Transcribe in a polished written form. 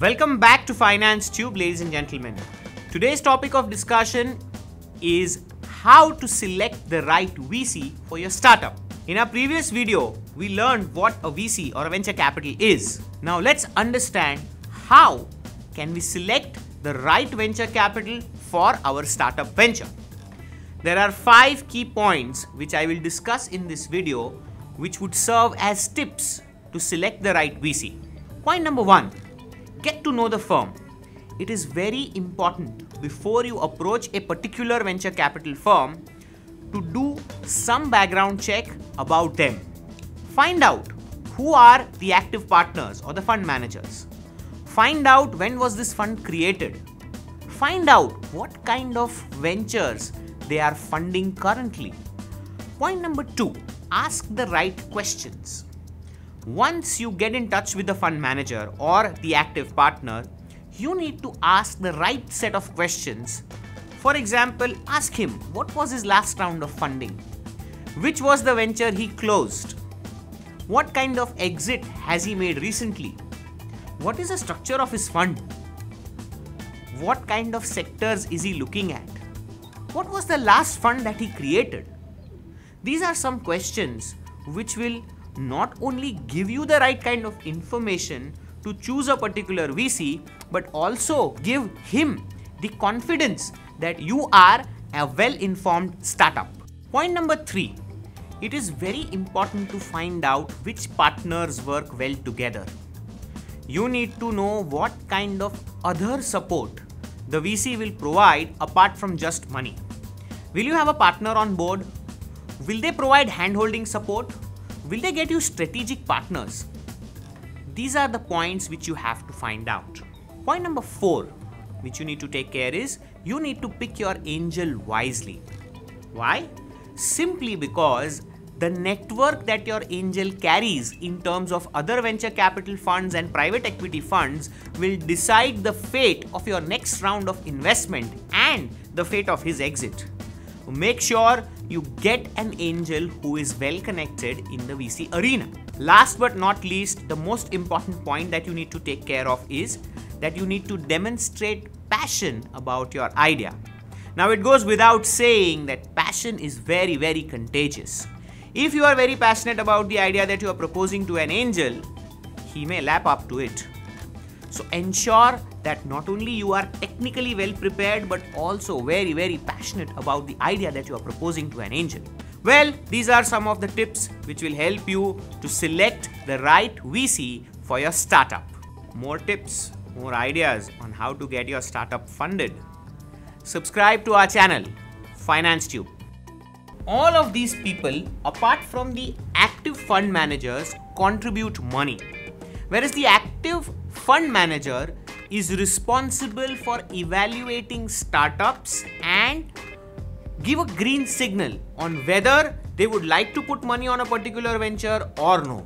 Welcome back to Finance Tube, ladies and gentlemen. Today's topic of discussion is how to select the right VC for your startup. In our previous video, we learned what a VC or a venture capital is. Now let's understand how can we select the right venture capital for our startup venture. There are 5 key points which I will discuss in this video which would serve as tips to select the right VC. Point number 1. Get to know the firm. It is very important before you approach a particular venture capital firm to do some background check about them. Find out who are the active partners or the fund managers. Find out when was this fund created. Find out what kind of ventures they are funding currently. Point number 2. Ask the right questions. Once you get in touch with the fund manager or the active partner, you need to ask the right set of questions. For example, ask him what was his last round of funding? Which was the venture he closed? What kind of exit has he made recently? What is the structure of his fund? What kind of sectors is he looking at? What was the last fund that he created? These are some questions which will not only give you the right kind of information to choose a particular VC, but also give him the confidence that you are a well-informed startup. Point number 3. It is very important to find out which partners work well together. You need to know what kind of other support the VC will provide apart from just money. Will you have a partner on board? Will they provide hand-holding support? Will they get you strategic partners? These are the points which you have to find out. Point number 4, which you need to take care is, you need to pick your angel wisely. Why? Simply because the network that your angel carries in terms of other venture capital funds and private equity funds will decide the fate of your next round of investment and the fate of his exit. Make sure you get an angel who is well connected in the VC arena. Last but not least, the most important point that you need to take care of is that you need to demonstrate passion about your idea. Now it goes without saying that passion is very, very contagious. If you are very passionate about the idea that you are proposing to an angel, he may lap up to it. So ensure that not only you are technically well prepared, but also very, very passionate about the idea that you are proposing to an angel. Well, these are some of the tips which will help you to select the right VC for your startup. More tips, more ideas on how to get your startup funded. Subscribe to our channel, Finance Tube. All of these people, apart from the active fund managers, contribute money. Whereas the active fund manager is responsible for evaluating startups and give a green signal on whether they would like to put money on a particular venture or no.